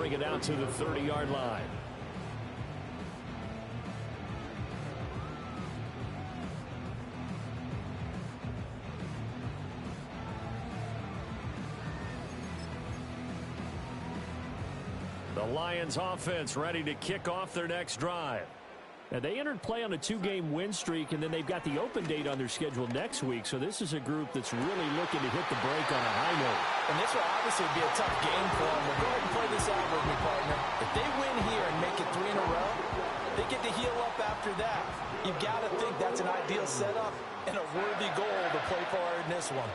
bring it out to the 30-yard line. The Lions offense ready to kick off their next drive. And they entered play on a 2-game win streak, and then they've got the open date on their schedule next week. So this is a group that's really looking to hit the break on a high note. And this will obviously be a tough game for them. We'll go ahead and play this out with me, partner. If they win here and make it 3 in a row, they get to heal up after that. You've got to think that's an ideal setup and a worthy goal to play for in this one.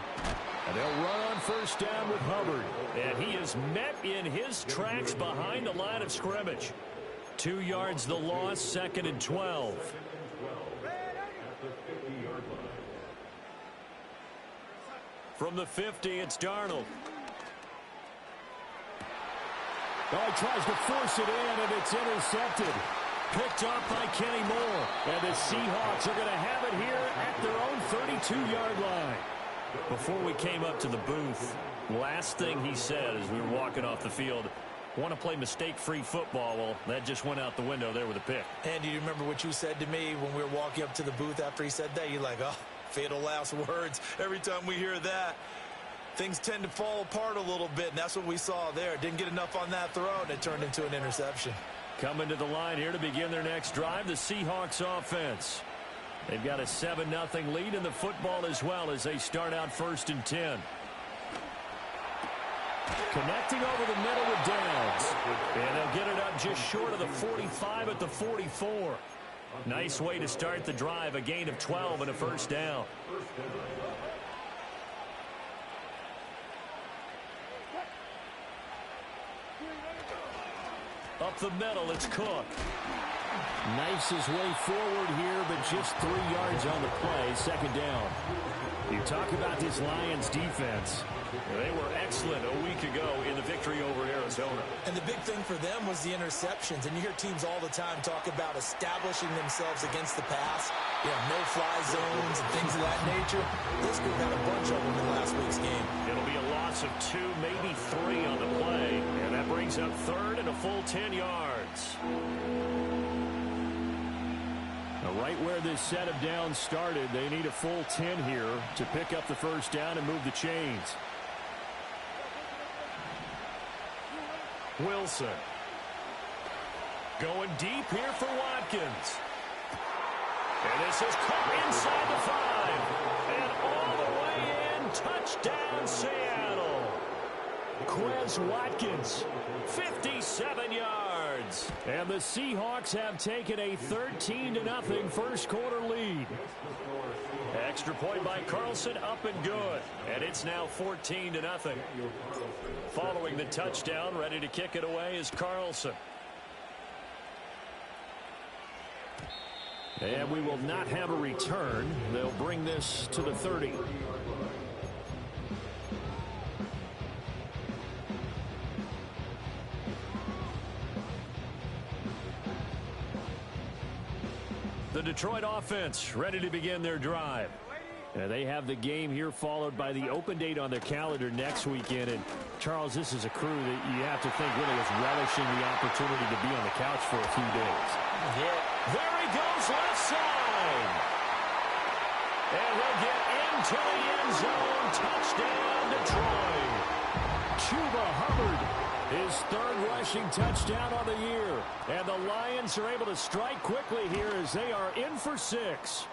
And they'll run on first down with Hubbard. And he is met in his tracks behind the line of scrimmage. 2 yards the loss, 2nd and 12. From the 50, it's Darnold. Oh, he tries to force it in, and it's intercepted. Picked up by Kenny Moore. And the Seahawks are going to have it here at their own 32-yard line. Before we came up to the booth, last thing he said as we were walking off the field, want to play mistake-free football. Well, that just went out the window there with a pick. And do you remember what you said to me when we were walking up to the booth after he said that? You're like, oh, fatal last words. Every time we hear that, things tend to fall apart a little bit, and that's what we saw there. Didn't get enough on that throw, and it turned into an interception. Coming to the line here to begin their next drive, the Seahawks offense. They've got a 7-0 lead in the football as well as they start out 1st and 10. Connecting over the middle with Downs. And they'll get it up just short of the 45 at the 44. Nice way to start the drive, a gain of 12 and a first down. Up the middle, it's Cook. Knifes his way forward here, but just 3 yards on the play, 2nd down. You talk about this Lions defense. They were excellent a week ago in the victory over Arizona. And the big thing for them was the interceptions. And you hear teams all the time talk about establishing themselves against the pass. You know, no-fly zones and things of that nature. This group had a bunch of them in last week's game. It'll be a loss of 2, maybe 3 on the play. And that brings up 3rd and a full 10 yards. Now, right where this set of downs started, they need a full 10 here to pick up the first down and move the chains. Wilson. Going deep here for Watkins. And this is caught inside the 5. And all the way in, touchdown Seattle. Quez Watkins, 57 yards. And the Seahawks have taken a 13-0 first quarter lead. Extra point by Carlson, up and good. And it's now 14-0. Following the touchdown, ready to kick it away is Carlson. And we will not have a return. They'll bring this to the 30. The Detroit offense ready to begin their drive. They have the game here followed by the open date on their calendar next weekend. And, Charles, this is a crew that you have to think really is relishing the opportunity to be on the couch for a few days. Yeah. There he goes, left side. And he'll get into the end zone. Touchdown, Detroit. Chuba Hubbard, his 3rd rushing touchdown on the year. And the Lions are able to strike quickly here as they are in for 6.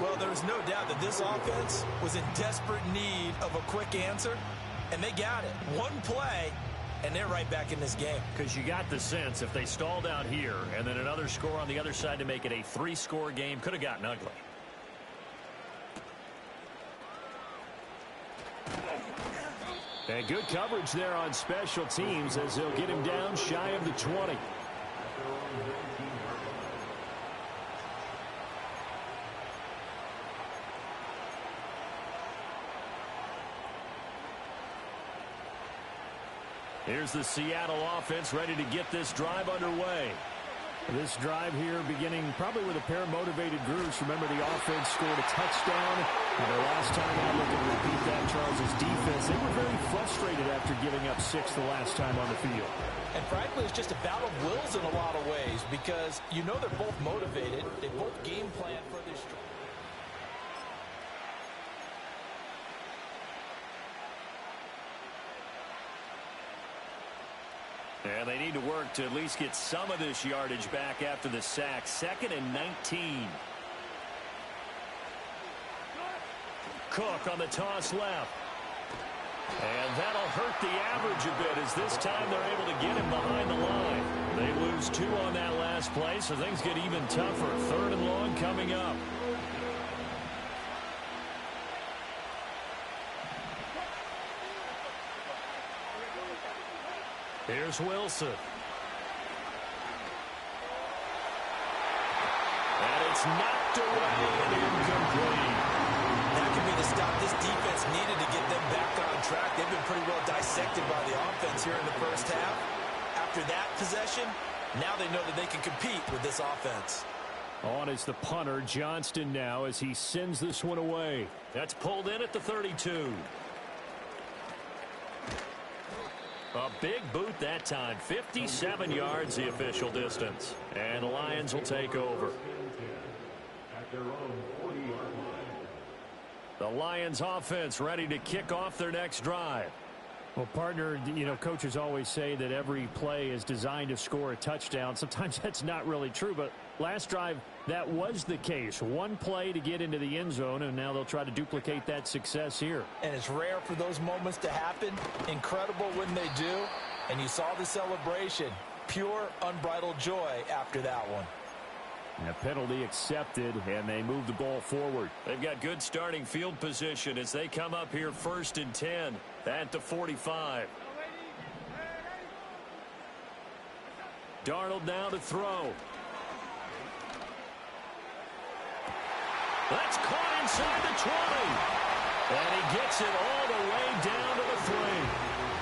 Well, there's no doubt that this offense was in desperate need of a quick answer, and they got it. One play, and they're right back in this game. Because you got the sense if they stalled out here and then another score on the other side to make it a 3-score game, could have gotten ugly. And good coverage there on special teams as they'll get him down shy of the 20. Here's the Seattle offense ready to get this drive underway. This drive here beginning probably with a pair of motivated groups. Remember, the offense scored a touchdown. And the last time out, looking to repeat that, Charles' defense, they were very frustrated after giving up 6 the last time on the field. frankly, it's just a battle of wills in a lot of ways because you know they're both motivated. They both game plan for this. And they need to work to at least get some of this yardage back after the sack. 2nd and 19. Cook on the toss left. And that'll hurt the average a bit as this time they're able to get him behind the line. They lose 2 on that last play, so things get even tougher. 3rd and long coming up. Here's Wilson. And it's knocked away and incomplete. That could be the stop this defense needed to get them back on track. They've been pretty well dissected by the offense here in the first half. After that possession, now they know that they can compete with this offense. On is the punter, Johnston, now as he sends this one away. That's pulled in at the 32. A big boot that time. 57 yards the official distance. And the Lions will take over. The Lions offense ready to kick off their next drive. Well, partner, you know, coaches always say that every play is designed to score a touchdown. Sometimes that's not really true, but last drive, that was the case. One play to get into the end zone, and now they'll try to duplicate that success here. And it's rare for those moments to happen. Incredible when they do. And you saw the celebration. Pure, unbridled joy after that one. And a penalty accepted, and they move the ball forward. They've got good starting field position as they come up here 1st and 10 at the 45. Darnold now to throw. That's caught inside the 20. And he gets it all the way down to the 3.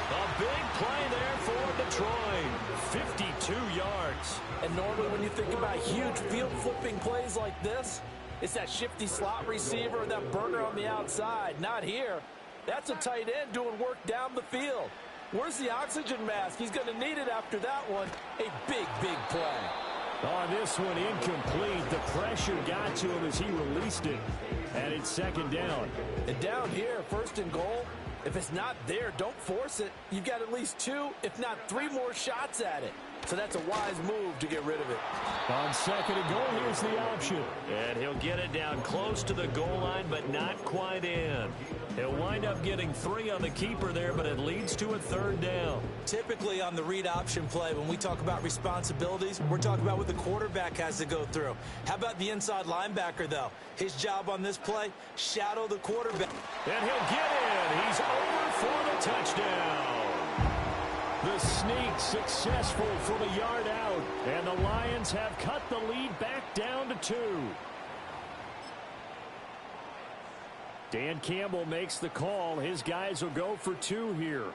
A big play there for Detroit. 52 yards. And normally when you think about huge field flipping plays like this, it's that shifty slot receiver, that burner on the outside. Not here. That's a tight end doing work down the field. Where's the oxygen mask? He's going to need it after that one. A big, big play. On this one, incomplete. The pressure got to him as he released it. And it's 2nd down. And down here, 1st and goal, if it's not there, don't force it. You've got at least 2, if not 3 more shots at it. So that's a wise move to get rid of it. On 2nd and goal, here's the option. And he'll get it down close to the goal line, but not quite in. He'll wind up getting 3 on the keeper there, but it leads to a 3rd down. Typically on the read option play, when we talk about responsibilities, we're talking about what the quarterback has to go through. How about the inside linebacker, though? His job on this play, shadow the quarterback. And he'll get in. He's over for the touchdown. The sneak successful from a yard out. And the Lions have cut the lead back down to 2. Dan Campbell makes the call. His guys will go for 2 here.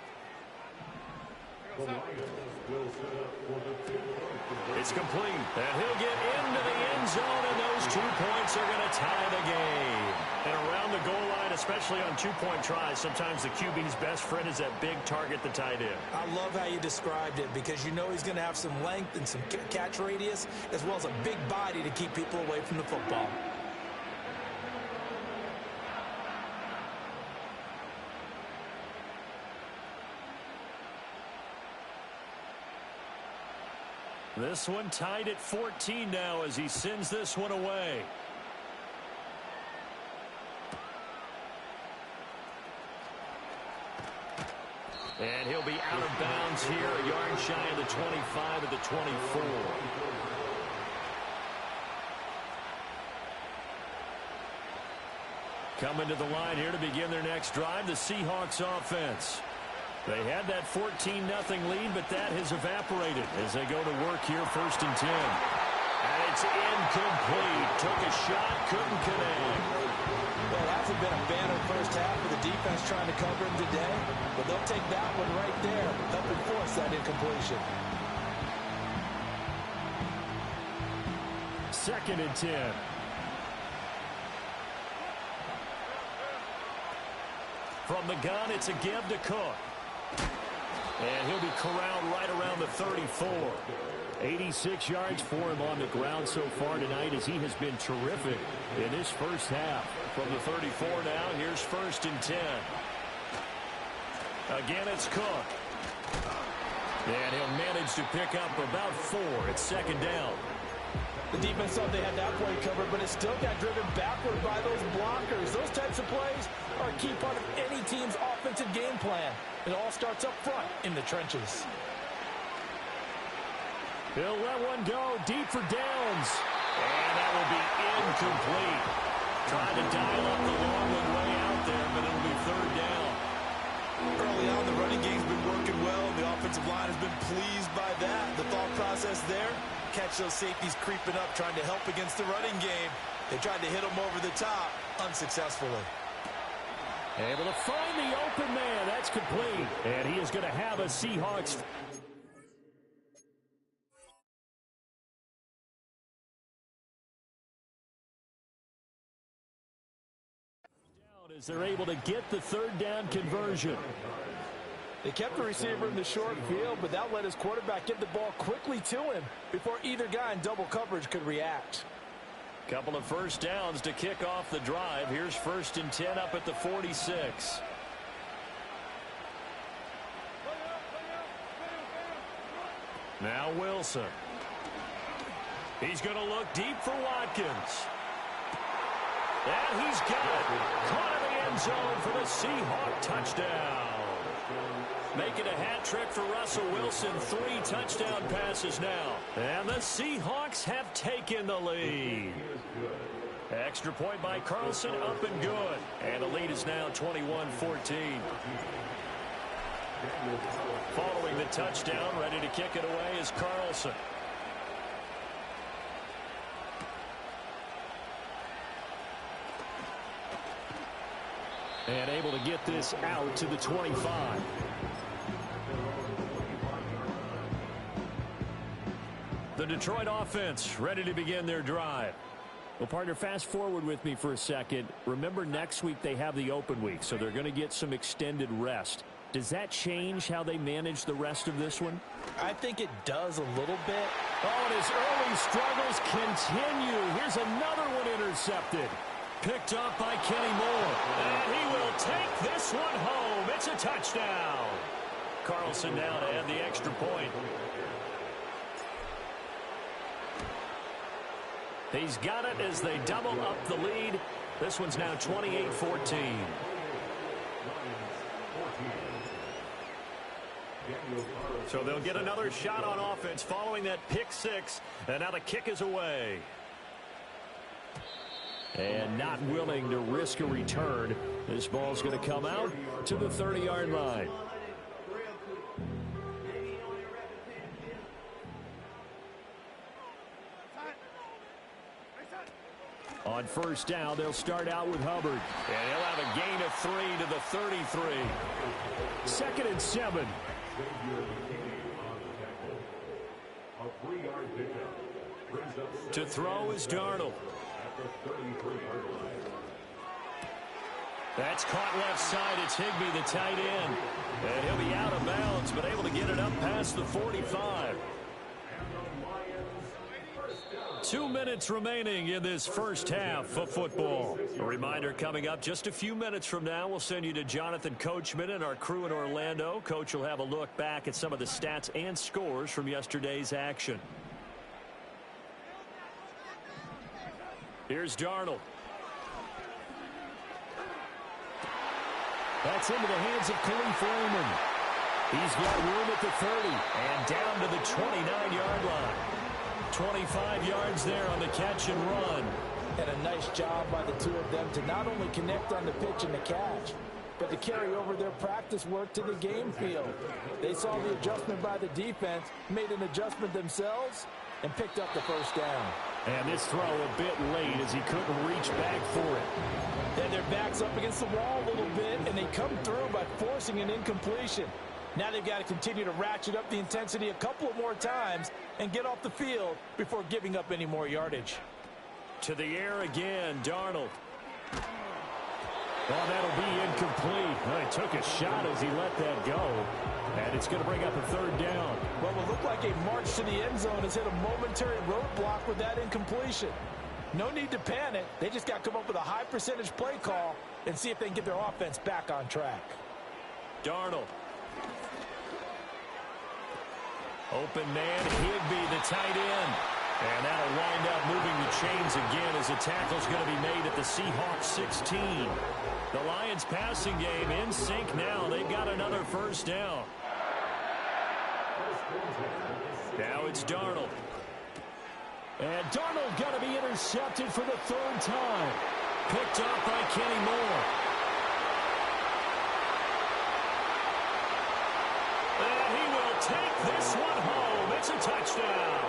It's complete. And he'll get into the end zone, and those 2 points are going to tie the game. And around the goal line, especially on 2-point tries, sometimes the QB's best friend is that big target, the tight end. I love how you described it because you know he's going to have some length and some catch radius as well as a big body to keep people away from the football. This one tied at 14 now as he sends this one away. And he'll be out of bounds here, a yard shy of the 25 at the 24. Coming to the line here to begin their next drive, the Seahawks offense. They had that 14-0 lead, but that has evaporated as they go to work here 1st and 10. And it's incomplete. Took a shot, couldn't connect. Well, it hasn't been a banner first half for the defense trying to cover him today, but they'll take that one right there, helping force that incompletion. 2nd and 10. From the gun, it's a give to Cook. And he'll be corralled right around the 34. 86 yards for him on the ground so far tonight as he has been terrific in this first half. From the 34 now, here's 1st and 10. Again, it's Cook. And he'll manage to pick up about 4. It's 2nd down. The defense thought they had that play covered, but it still got driven backward by those blockers. Those types of plays are a key part of any team's offensive game plan. It all starts up front in the trenches. He'll let one go deep for Downs. And that will be incomplete. Trying to dial up the long one way out there, but it'll be 3rd down. Early on, the running game's been working well. The offensive line has been pleased by that. The thought process there, catch those safeties creeping up, trying to help against the running game. They tried to hit them over the top, unsuccessfully. Able to find the open man. That's complete. And he is going to have a Seahawks. As they're able to get the 3rd down conversion. They kept the receiver in the short field, but that let his quarterback get the ball quickly to him before either guy in double coverage could react. Couple of 1st downs to kick off the drive. Here's 1st and 10 up at the 46. Now Wilson. He's going to look deep for Watkins. And he's got it. Caught in the end zone for the Seahawk touchdown. Making a hat trick for Russell Wilson. 3 touchdown passes now. And the Seahawks have taken the lead. Extra point by Carlson, up and good. And the lead is now 21-14. Following the touchdown, ready to kick it away is Carlson. And able to get this out to the 25. The Detroit offense ready to begin their drive. Well, partner, fast forward with me for a second. Remember, next week they have the open week, so they're going to get some extended rest. Does that change how they manage the rest of this one? I think it does a little bit. Oh, and his early struggles continue. Here's another one intercepted. Picked up by Kenny Moore. And he will take this one home. It's a touchdown. Carlson now to add the extra point. He's got it as they double up the lead. This one's now 28-14. So they'll get another shot on offense following that pick 6. And now the kick is away. And not willing to risk a return. This ball's going to come out to the 30-yard line. On 1st down, they'll start out with Hubbard. And he'll have a gain of 3 to the 33. 2nd and 7. To throw is Darnold. That's caught left side. It's Higbee, the tight end. And he'll be out of bounds, but able to get it up past the 45. 2 minutes remaining in this first half of football. A reminder coming up just a few minutes from now. We'll send you to Jonathan Coachman and our crew in Orlando. Coach will have a look back at some of the stats and scores from yesterday's action. Here's Darnold. That's into the hands of Khalif Raymond. He's got room at the 30 and down to the 29-yard line. 25 yards there on the catch and run. And a nice job by the two of them to not only connect on the pitch and the catch, but to carry over their practice work to the game field. They saw the adjustment by the defense, made an adjustment themselves, and picked up the 1st down. And this throw a bit late as he couldn't reach back for it. Then their back's up against the wall a little bit, and they come through by forcing an incompletion. Now they've got to continue to ratchet up the intensity a couple of more times and get off the field before giving up any more yardage. To the air again, Darnold. Oh, that'll be incomplete. Well, he took a shot as he let that go. And it's going to bring up a third down. Well, it looked like a march to the end zone has hit a momentary roadblock with that incompletion. No need to panic. They just got to come up with a high percentage play call and see if they can get their offense back on track. Darnold. Open man, Higbee, the tight end. And that'll wind up moving the chains again as the tackle's going to be made at the Seahawks 16. The Lions passing game in sync now. They've got another first down. Now it's Darnold. And Darnold going to be intercepted for the third time. Picked off by Kenny Moore. And he will take this one home. It's a touchdown.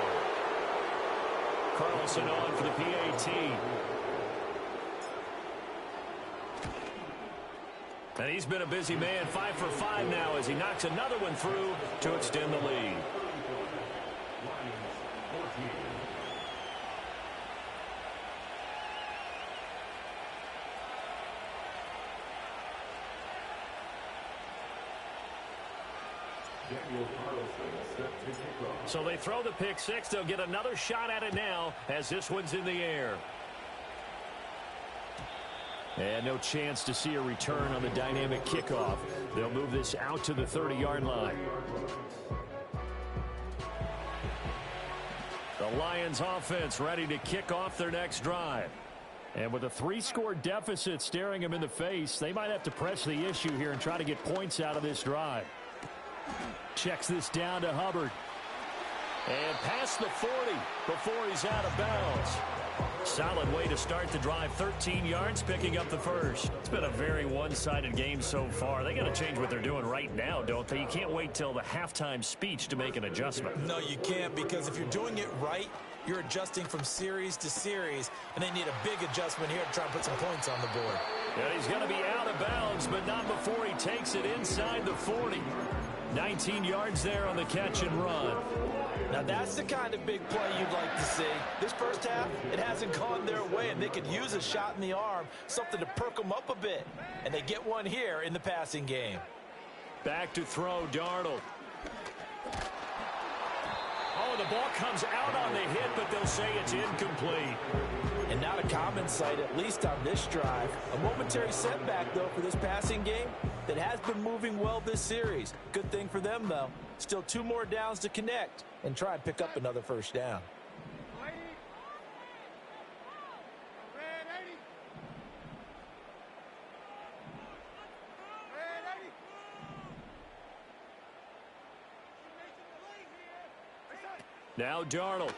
Carlson on for the PAT. And he's been a busy man, 5 for 5 now as he knocks another one through to extend the lead. So they throw the pick six. They'll get another shot at it now as this one's in the air. And no chance to see a return on the dynamic kickoff. They'll move this out to the 30-yard line. The Lions offense ready to kick off their next drive. And with a 3-score deficit staring them in the face, they might have to press the issue here and try to get points out of this drive. Checks this down to Hubbard. And past the 40 before he's out of bounds. Solid way to start the drive. 13 yards, picking up the first. It's been a very one-sided game so far. They got to change what they're doing right now, don't they? You can't wait till the halftime speech to make an adjustment. No, you can't, because if you're doing it right, you're adjusting from series to series, and they need a big adjustment here to try and put some points on the board. Yeah, he's going to be out of bounds, but not before he takes it inside the 40. 19 yards there on the catch and run. Now that's the kind of big play you'd like to see. This first half, it hasn't gone their way, and they could use a shot in the arm, something to perk them up a bit. And they get one here in the passing game. Back to throw, Darnold. Oh, the ball comes out on the hit, but they'll say it's incomplete. And not a common sight, at least on this drive. A momentary setback, though, for this passing game that has been moving well this series. Good thing for them, though. Still 2 more downs to connect and try and pick up another first down. Now Darnold.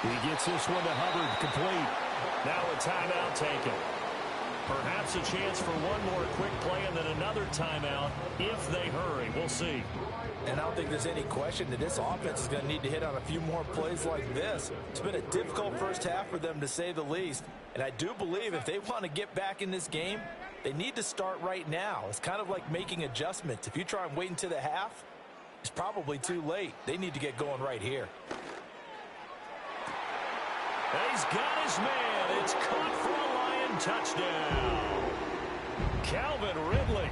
He gets this one to Hubbard, complete. Now a timeout taken. Perhaps a chance for one more quick play and then another timeout if they hurry. We'll see. And I don't think there's any question that this offense is going to need to hit on a few more plays like this. It's been a difficult first half for them, to say the least. And I do believe if they want to get back in this game, they need to start right now. It's kind of like making adjustments. If you try and wait until the half, it's probably too late. They need to get going right here. He's got his man. It's caught for a Lion touchdown. Calvin Ridley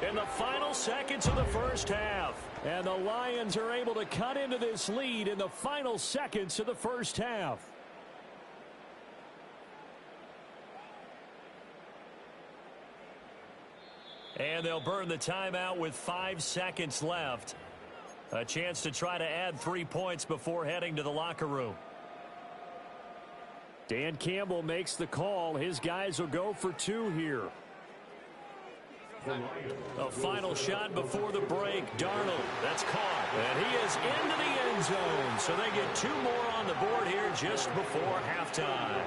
in the final seconds of the first half. And the Lions are able to cut into this lead in the final seconds of the first half. And they'll burn the timeout with 5 seconds left. A chance to try to add 3 points before heading to the locker room. Dan Campbell makes the call. His guys will go for 2 here. A final shot before the break. Darnold, that's caught. And he is into the end zone. So they get 2 more on the board here just before halftime.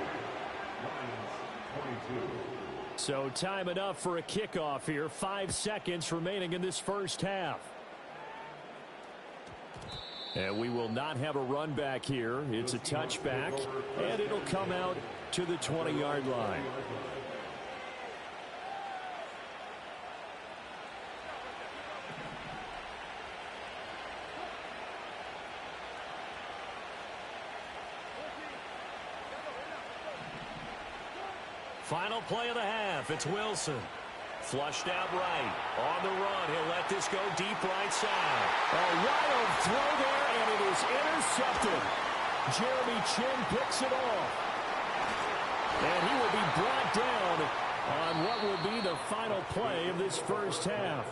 So time enough for a kickoff here. 5 seconds remaining in this first half. And we will not have a run back here. It's a touchback, and it'll come out to the 20-yard line. Final play of the half. It's Wilson. Flushed out right. On the run. He'll let this go deep right side. A wild throw there, and it is intercepted. Jeremy Chinn picks it off. And he will be brought down on what will be the final play of this first half.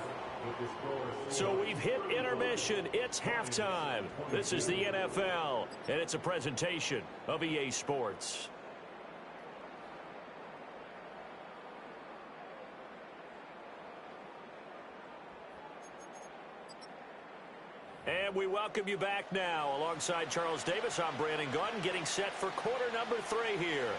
So we've hit intermission. It's halftime. This is the NFL, and it's a presentation of EA Sports. And we welcome you back now. Alongside Charles Davis, I'm Brandon Gunn, getting set for quarter number 3 here.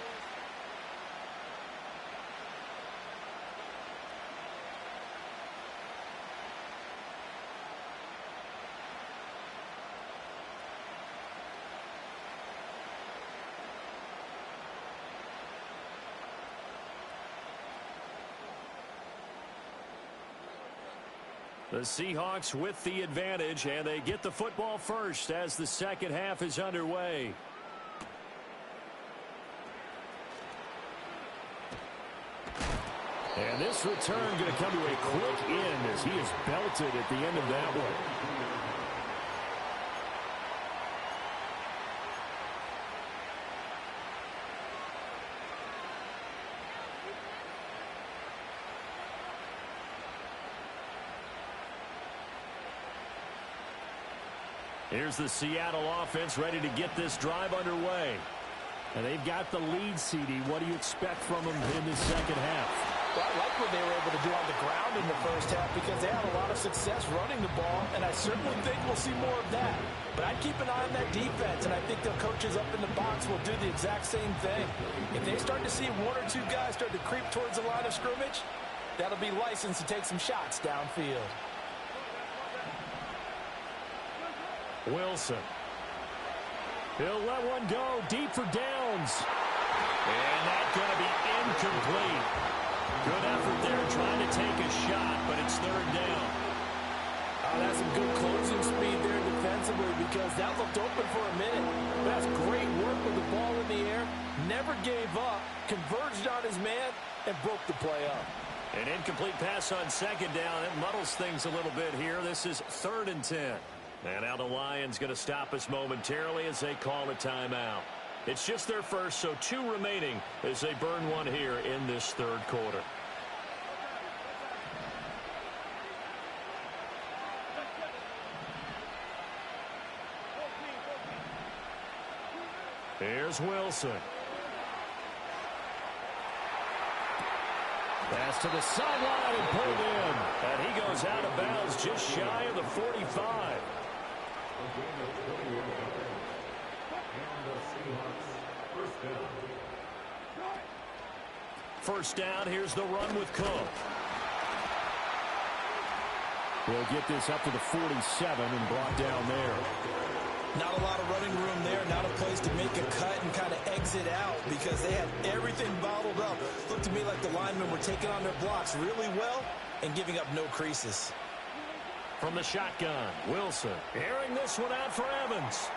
The Seahawks with the advantage, and they get the football first as the second half is underway. And this return going to come to a quick end as he is belted at the end of that one. Here's the Seattle offense ready to get this drive underway. And they've got the lead, CD. What do you expect from them in the second half? Well, I like what they were able to do on the ground in the first half because they had a lot of success running the ball, and I certainly think we'll see more of that. But I'd keep an eye on that defense, and I think the coaches up in the box will do the exact same thing. If they start to see 1 or 2 guys start to creep towards the line of scrimmage, that'll be licensed to take some shots downfield. Wilson. He'll let one go deep for downs. And that's going to be incomplete. Good effort there trying to take a shot, but it's third down. Oh, that's some good closing speed there defensively because that looked open for a minute. But that's great work with the ball in the air. Never gave up, converged on his man, and broke the play up. An incomplete pass on second down. It muddles things a little bit here. This is 3rd and 10. And now the Lions going to stop us momentarily as they call a timeout. It's just their first, so 2 remaining as they burn one here in this third quarter. Here's Wilson. Pass to the sideline and pulled in. And he goes out of bounds just shy of the 45. First down, here's the run with Cook. We'll get this up to the 47 and brought down there. Not a lot of running room there, not a place to make a cut and kind of exit out because they had everything bottled up. Looked to me like the linemen were taking on their blocks really well and giving up no creases. From the shotgun, Wilson airing this one out for Evans.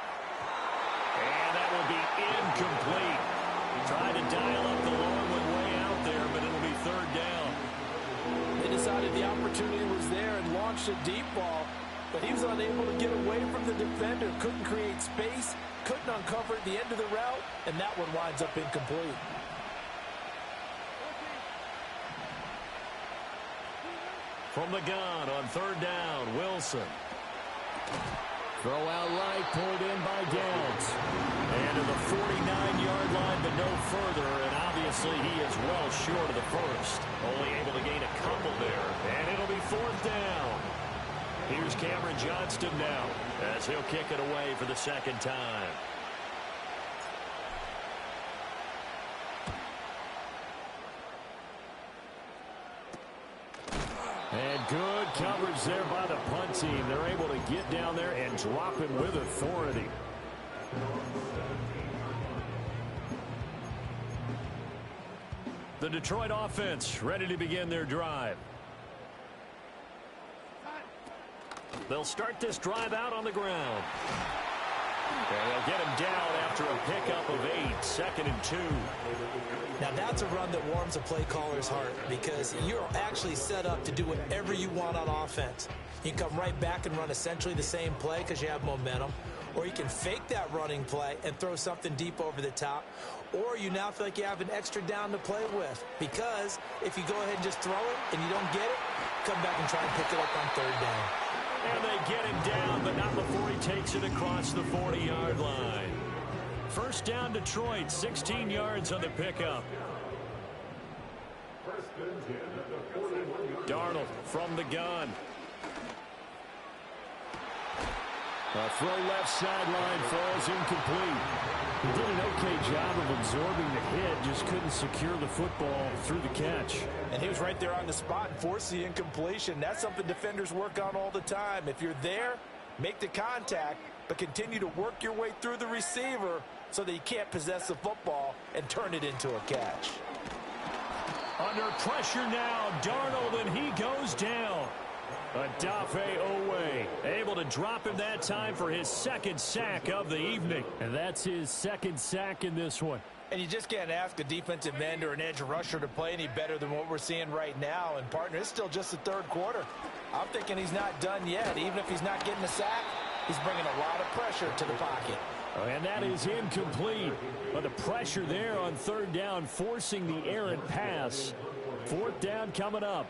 And that will be incomplete. Tried to dial up the long one way out there, but it'll be third down. They decided the opportunity was there and launched a deep ball, but he was unable to get away from the defender, couldn't create space, couldn't uncover at the end of the route, and that one winds up incomplete. From the gun on third down, Wilson. Throw out right, pulled in by Downs. And to the 49-yard line, but no further, and obviously he is well short of the first. Only able to gain a couple there, and it'll be fourth down. Here's Cameron Johnston now as he'll kick it away for the second time. And good coverage there by the punt team. They're able to get down there and drop him with authority. The Detroit offense ready to begin their drive. They'll start this drive out on the ground. And they'll get him down after a pickup of 8, 2nd and 2. Now that's a run that warms a play caller's heart because you're actually set up to do whatever you want on offense. You can come right back and run essentially the same play because you have momentum, or you can fake that running play and throw something deep over the top, or you now feel like you have an extra down to play with because if you go ahead and just throw it and you don't get it, come back and try and pick it up on 3rd down. And they get him down, but not before he takes it across the 40-yard line. First down, Detroit, 16 yards on the pickup. Darnold from the gun. A throw left sideline falls incomplete. He did an okay job of absorbing the hit, just couldn't secure the football through the catch. And he was right there on the spot and forced the incompletion. That's something defenders work on all the time. If you're there, make the contact, but continue to work your way through the receiver so that you can't possess the football and turn it into a catch. Under pressure now, Darnold, and he goes down. Odafe Oweh able to drop him that time for his 2nd sack of the evening. And that's his 2nd sack in this one. And you just can't ask a defensive end or an edge rusher to play any better than what we're seeing right now. And, partner, it's still just the 3rd quarter. I'm thinking he's not done yet. Even if he's not getting a sack, he's bringing a lot of pressure to the pocket. And that is incomplete. But the pressure there on 3rd down, forcing the errant pass. 4th down coming up.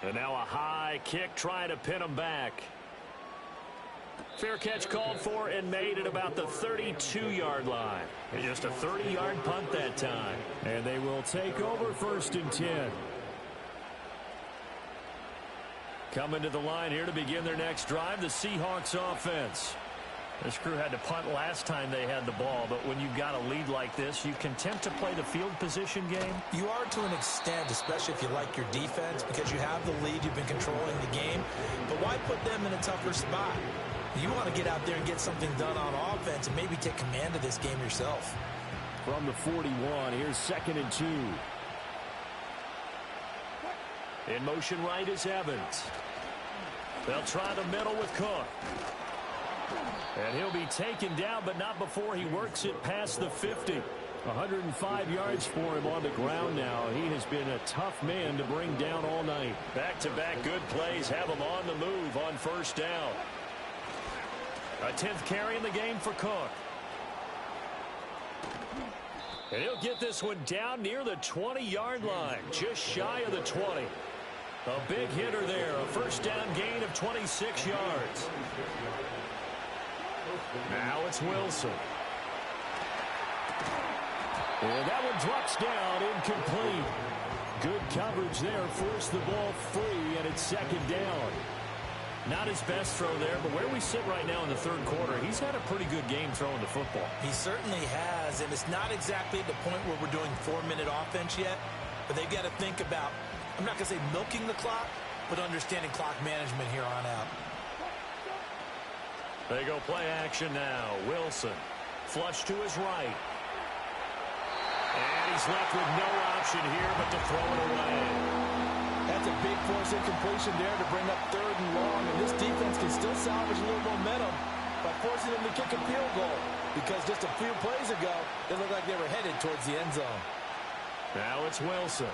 And now a high kick trying to pin him back. Fair catch called for and made at about the 32-yard line. And just a 30-yard punt that time. And they will take over 1st and 10. Coming to the line here to begin their next drive, the Seahawks offense. This crew had to punt last time they had the ball, but when you've got a lead like this, you content to play the field position game? You are to an extent, especially if you like your defense, because you have the lead, you've been controlling the game. But why put them in a tougher spot? You want to get out there and get something done on offense and maybe take command of this game yourself. From the 41, here's 2nd and 2. In motion right is Evans. They'll try the middle with Cook. And he'll be taken down, but not before he works it past the 50. 105 yards for him on the ground now. He has been a tough man to bring down all night. Back-to-back good plays have him on the move on 1st down. A 10th carry in the game for Cook. And he'll get this one down near the 20-yard line, just shy of the 20. A big hitter there, a 1st down gain of 26 yards. Now it's Wilson. And that one drops down, incomplete. Good coverage there, forced the ball free, and it's 2nd down. Not his best throw there, but where we sit right now in the 3rd quarter, he's had a pretty good game throwing the football. He certainly has, and it's not exactly at the point where we're doing 4-minute offense yet, but they've got to think about, I'm not going to say milking the clock, but understanding clock management here on out. They go play action now. Wilson, flush to his right. And he's left with no option here but to throw it away. That's a big force incompletion there to bring up 3rd and long, and this defense can still salvage a little momentum by forcing them to kick a field goal because just a few plays ago, they looked like they were headed towards the end zone. Now it's Wilson.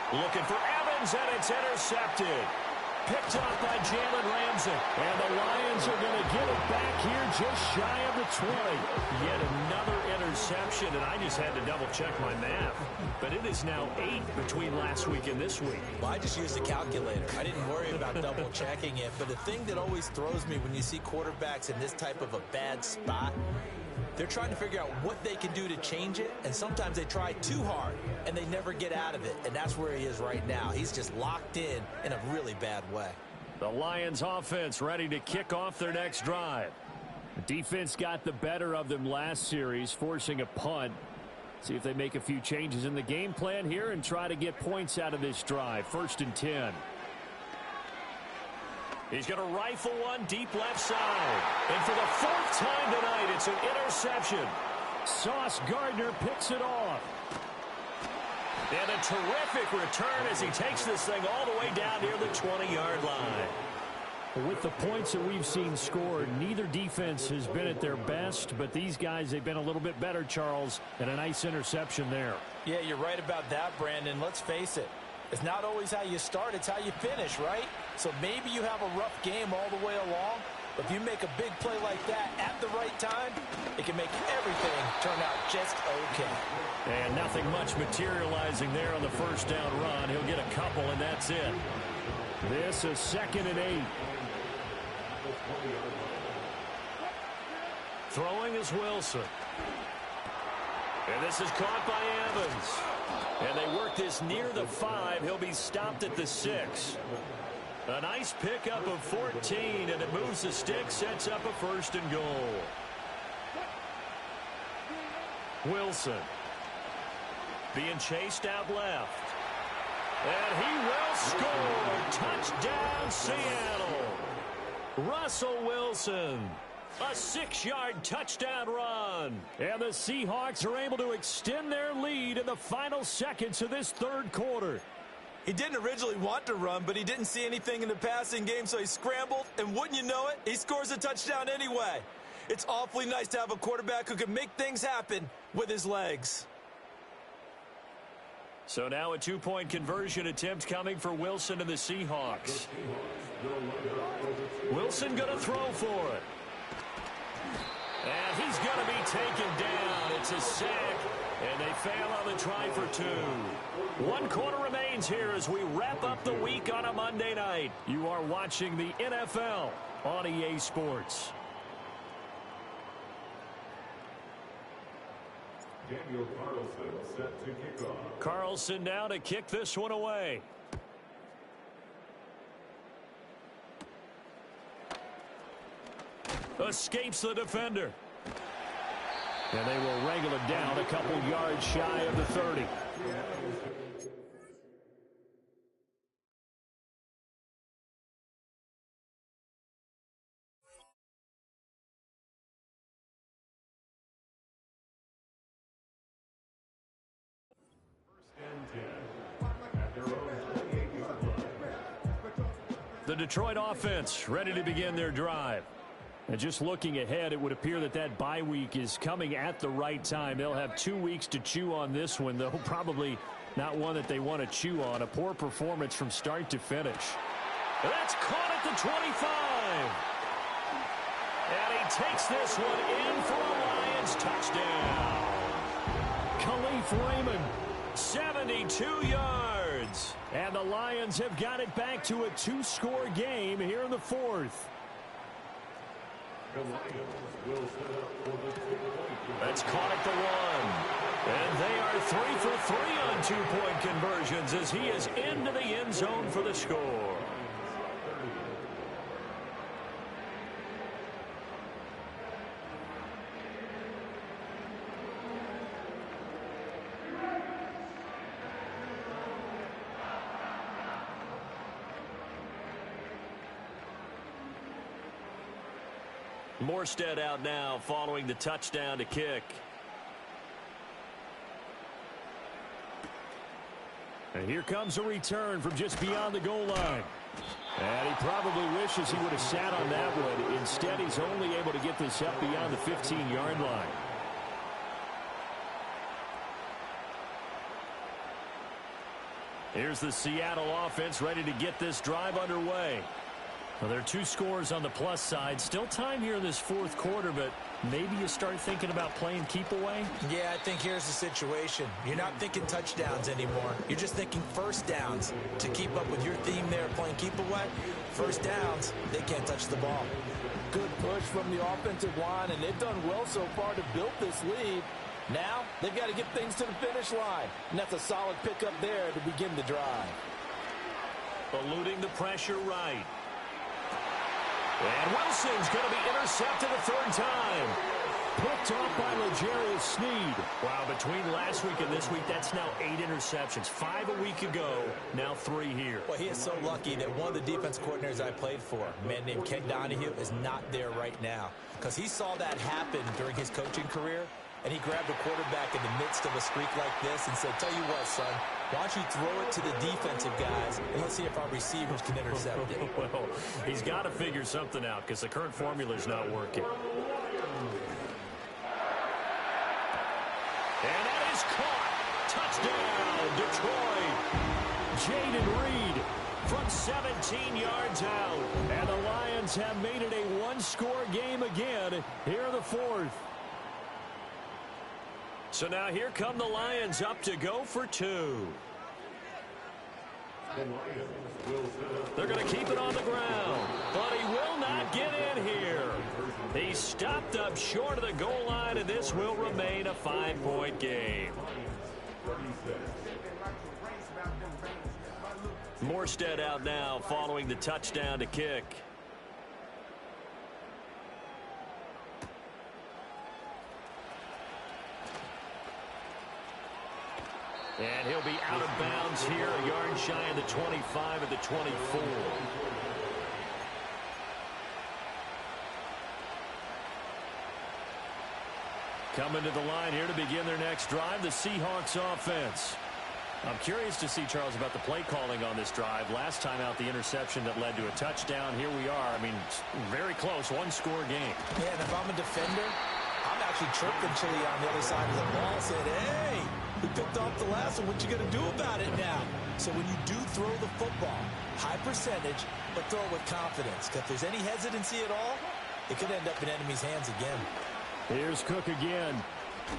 Looking for Evans, and it's intercepted. Picked up by Jalen Ramsey. And the Lions are going to get it back here just shy of the 20. Yet another interception, and I just had to double-check my math. But it is now 8 between last week and this week. Well, I just used a calculator. I didn't worry about double-checking it. But the thing that always throws me when you see quarterbacks in this type of a bad spot, they're trying to figure out what they can do to change it, and sometimes they try too hard, and they never get out of it, and that's where he is right now. He's just locked in a really bad way. The Lions offense ready to kick off their next drive. The defense got the better of them last series, forcing a punt. See if they make a few changes in the game plan here and try to get points out of this drive. 1st and 10. He's going to rifle one deep left side. And for the 4th time tonight, it's an interception. Sauce Gardner picks it off. And a terrific return as he takes this thing all the way down near the 20-yard line. With the points that we've seen scored, neither defense has been at their best, but these guys, they've been a little bit better, Charles, and a nice interception there. Yeah, you're right about that, Brandon. Let's face it. It's not always how you start, it's how you finish, right? So maybe you have a rough game all the way along, but if you make a big play like that at the right time, it can make everything turn out just okay. And nothing much materializing there on the first down run. He'll get a couple, and that's it. This is 2nd and 8. Throwing is Wilson. And this is caught by Evans. And they work this near the 5. He'll be stopped at the 6. A nice pickup of 14, and it moves the stick, sets up a 1st and goal. Wilson being chased out left. And he will score. Touchdown, Seattle. Russell Wilson. A 6-yard touchdown run. And the Seahawks are able to extend their lead in the final seconds of this 3rd quarter. He didn't originally want to run, but he didn't see anything in the passing game, so he scrambled, and wouldn't you know it, he scores a touchdown anyway. It's awfully nice to have a quarterback who can make things happen with his legs. So now a 2-point conversion attempt coming for Wilson and the Seahawks. Wilson going to throw for it. And he's going to be taken down. It's a sack, and they fail on the try for 2. 1 quarter remains here as we wrap up the week on a Monday night. You are watching the NFL on EA Sports. Daniel Carlson set to kick off. Carlson now to kick this one away. Escapes the defender. And they will wrangle it down a couple yards shy of the 30. The Detroit offense ready to begin their drive. And just looking ahead, it would appear that that bye week is coming at the right time. They'll have 2 weeks to chew on this one, though probably not one that they want to chew on. A poor performance from start to finish. That's caught at the 25. And he takes this one in for a Lions touchdown. Khalif Raymond, 72 yards. And the Lions have got it back to a 2-score game here in the 4th. That's caught at the 1. And they are 3 for 3 on 2-point conversions as he is into the end zone for the score. Morstead out now following the touchdown to kick. And here comes a return from just beyond the goal line. And he probably wishes he would have sat on that one. Instead, he's only able to get this up beyond the 15-yard line. Here's the Seattle offense ready to get this drive underway. Well, there are 2 scores on the plus side. Still time here in this 4th quarter, but maybe you start thinking about playing keep away? Yeah, I think here's the situation. You're not thinking touchdowns anymore. You're just thinking first downs. To keep up with your theme there, playing keep away, first downs, they can't touch the ball. Good push from the offensive line, and they've done well so far to build this lead. Now, they've got to get things to the finish line, and that's a solid pickup there to begin the drive. Eluding the pressure right. And Wilson's going to be intercepted a 3rd time. Picked off by L'Jarius Sneed. Wow, between last week and this week, that's now 8 interceptions. 5 a week ago, now 3 here. Well, he is so lucky that one of the defense coordinators I played for, a man named Ken Donahue, is not there right now. Because he saw that happen during his coaching career, and he grabbed a quarterback in the midst of a streak like this and said, tell you what, son, Why don't you throw it to the defensive guys, and let's see if our receivers can intercept it. Well, he's got to figure something out because the current formula is not working. And that is caught. Touchdown, Detroit. Jaden Reed from 17 yards out. And the Lions have made it a one-score game again here in the fourth. So now here come the Lions up to go for two. They're going to keep it on the ground, but he will not get in here. He stopped up short of the goal line, and this will remain a 5-point game. Morstead out now following the touchdown to kick. And he'll be out of bounds here, a yard shy of the 25 at the 24. Coming to the line here to begin their next drive, the Seahawks offense. I'm curious to see, Charles, about the play calling on this drive. Last time out, the interception that led to a touchdown. Here we are. I mean, very close, one-score game. Yeah, and if I'm a defender, I'm actually chirping Chili on the other side of the ball, saying, hey, we picked off the last one. What you going to do about it now? So when you do throw the football, high percentage, but throw it with confidence. Because if there's any hesitancy at all, it could end up in enemy's hands again. Here's Cook again.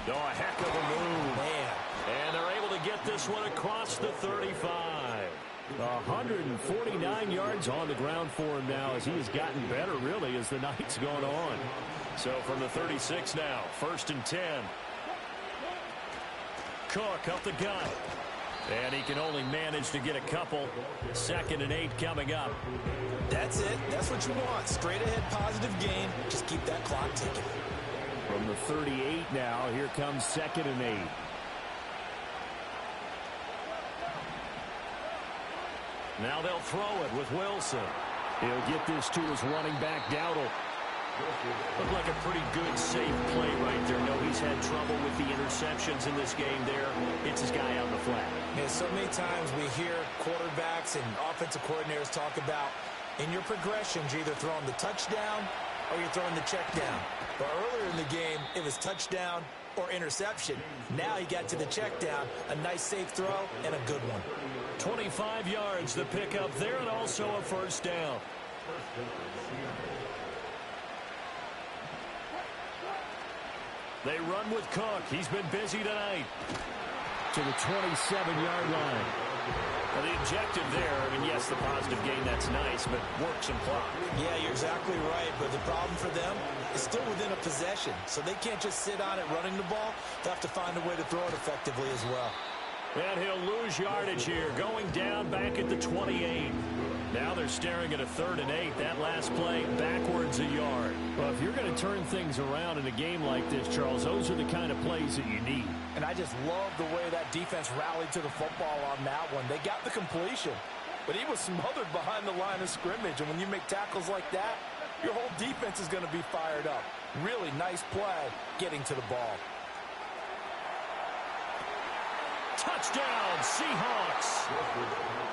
Oh, a heck of a move. Man. And they're able to get this one across the 35. 149 yards on the ground for him now as he has gotten better, really, as the night's gone on. So from the 36 now, 1st and 10. Cook up the gut. And he can only manage to get a couple. 2nd and 8 coming up. That's it. That's what you want. Straight ahead positive gain. Just keep that clock ticking. From the 38 now, here comes 2nd and 8. Now they'll throw it with Wilson. He'll get this to his running back, Dowdle. Looked like a pretty good, safe play right there. No, he's had trouble with the interceptions in this game there. It's his guy out in the flat. Yeah, so many times we hear quarterbacks and offensive coordinators talk about in your progressions, you're either throwing the touchdown or you're throwing the check down. But earlier in the game, it was touchdown or interception. Now he got to the check down, a nice safe throw, and a good one. 25 yards the pickup there, and also a 1st down. They run with Cook. He's been busy tonight. To the 27-yard line. Well, the objective there, I mean, yes, the positive gain, that's nice, but work some clock. Yeah, you're exactly right, but the problem for them is still within a possession, so they can't just sit on it running the ball. They'll have to find a way to throw it effectively as well. And he'll lose yardage here, going down back at the 28. Now they're staring at a 3rd and 8. That last play, backwards a yard. Well, if you're going to turn things around in a game like this, Charles, those are the kind of plays that you need. And I just love the way that defense rallied to the football on that one. They got the completion, but he was smothered behind the line of scrimmage. And when you make tackles like that, your whole defense is going to be fired up. Really nice play getting to the ball. Touchdown, Seahawks.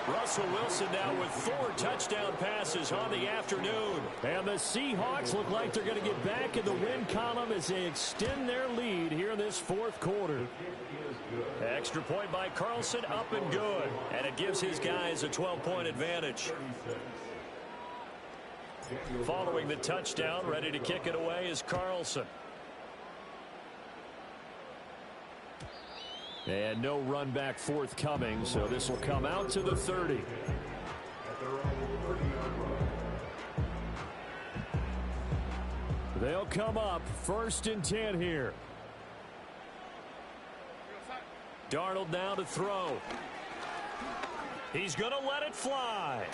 Russell Wilson now with 4 touchdown passes on the afternoon. And the Seahawks look like they're going to get back in the win column as they extend their lead here in this 4th quarter. Extra point by Carlson, up and good. And it gives his guys a 12-point advantage. Following the touchdown, ready to kick it away is Carlson. And no run back forthcoming, so this will come out to the 30. They'll come up 1st and 10 here. Darnold now to throw. He's going to let it fly.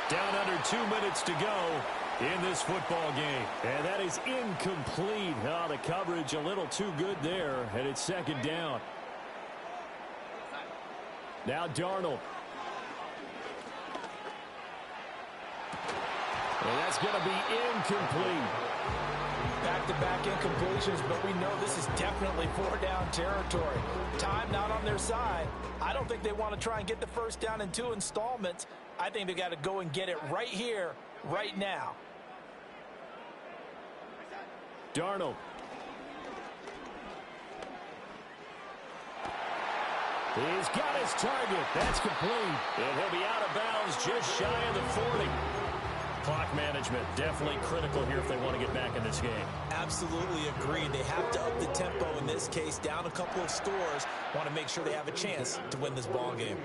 Down under 2 minutes to go in this football game. And that is incomplete. Oh, the coverage a little too good there, and it's 2nd down. Now Darnold. And that's going to be incomplete. Back-to-back incompletions, but we know this is definitely four-down territory. Time not on their side. I don't think they want to try and get the first down in 2 installments. I think they got to go and get it right here, right now. Darnold. He's got his target. That's complete. And he'll be out of bounds just shy of the 40. Clock management definitely critical here if they want to get back in this game. Absolutely agree. They have to up the tempo in this case, down a couple of scores. Want to make sure they have a chance to win this ball game.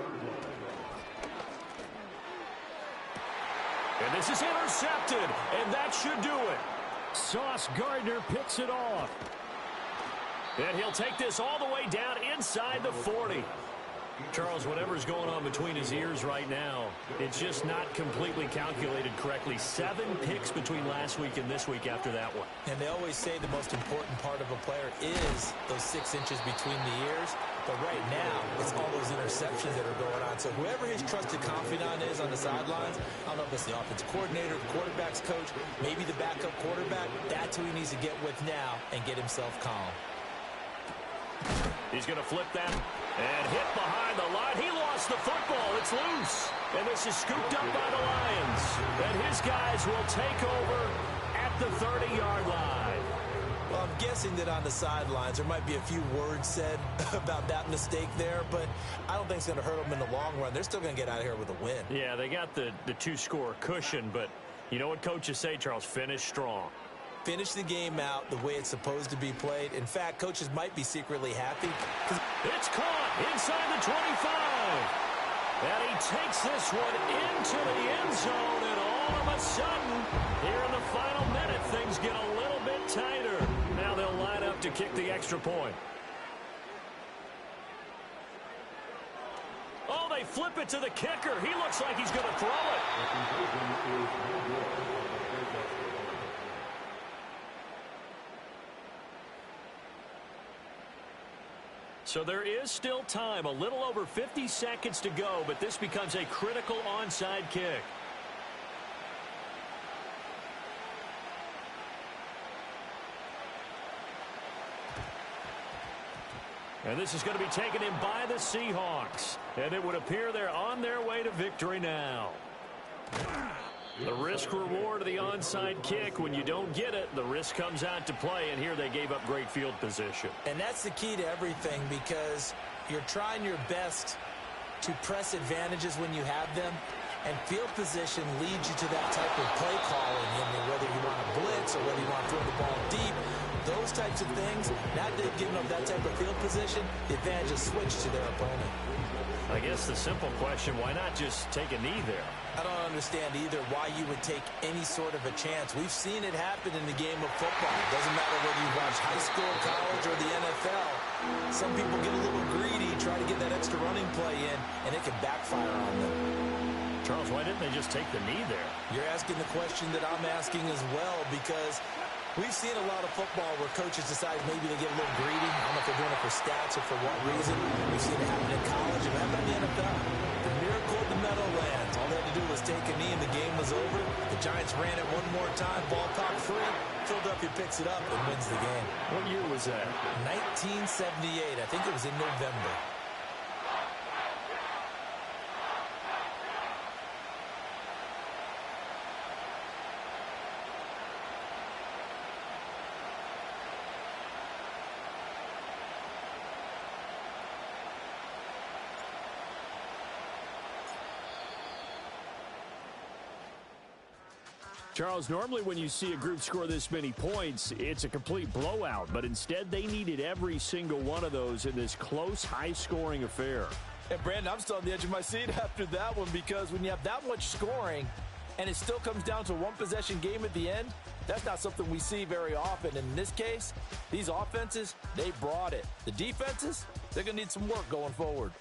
And this is intercepted, and that should do it. Sauce Gardner picks it off. And he'll take this all the way down inside the 40. Charles, whatever's going on between his ears right now, it's just not completely calculated correctly. 7 picks between last week and this week after that one. And they always say the most important part of a player is those 6 inches between the ears. But right now, it's all those interceptions that are going on. So whoever his trusted confidant is on the sidelines, I don't know if it's the offensive coordinator, the quarterback's coach, maybe the backup quarterback, that's who he needs to get with now and get himself calm. He's going to flip that and hit behind the line. He lost the football. It's loose. And this is scooped up by the Lions. And his guys will take over at the 30-yard line. Well, I'm guessing that on the sidelines there might be a few words said about that mistake there, but I don't think it's going to hurt them in the long run. They're still going to get out of here with a win. Yeah, they got the 2-score cushion, but you know what coaches say, Charles? Finish strong. Finish the game out the way it's supposed to be played. In fact, coaches might be secretly happy. It's caught inside the 25. And he takes this one into the end zone, and all of a sudden, here in the final minute, things get a little bit tighter. Now they'll line up to kick the extra point. Oh, they flip it to the kicker. He looks like he's going to throw it. So there is still time, a little over 50 seconds to go, but this becomes a critical onside kick. And this is going to be taken in by the Seahawks. And it would appear they're on their way to victory now. The risk-reward of the onside kick, when you don't get it, the risk comes out to play, and here they gave up great field position. And that's the key to everything, because you're trying your best to press advantages when you have them, and field position leads you to that type of play calling. I mean, whether you want to blitz or whether you want to throw the ball deep, those types of things, now they've given up that type of field position, the advantage is switched to their opponent. I guess the simple question, why not just take a knee there? I don't understand either why you would take any sort of a chance. We've seen it happen in the game of football. It doesn't matter whether you watch high school, college, or the NFL. Some people get a little greedy, try to get that extra running play in, and it can backfire on them. Charles, why didn't they just take the knee there? You're asking the question that I'm asking as well, because we've seen a lot of football where coaches decide maybe they get a little greedy. I don't know if they're doing it for stats or for what reason. We've seen it happen in college and happen in the NFL. The miracle of the Meadowlands. All they had to do was take a knee and the game was over. The Giants ran it one more time. Ball popped free. Philadelphia picks it up and wins the game. What year was that? 1978. I think it was in November. Charles, normally when you see a group score this many points, it's a complete blowout. But instead, they needed every single one of those in this close, high-scoring affair. And, Brandon, I'm still on the edge of my seat after that one, because when you have that much scoring and it still comes down to a one-possession game at the end, that's not something we see very often. And in this case, these offenses, they brought it. The defenses, they're going to need some work going forward.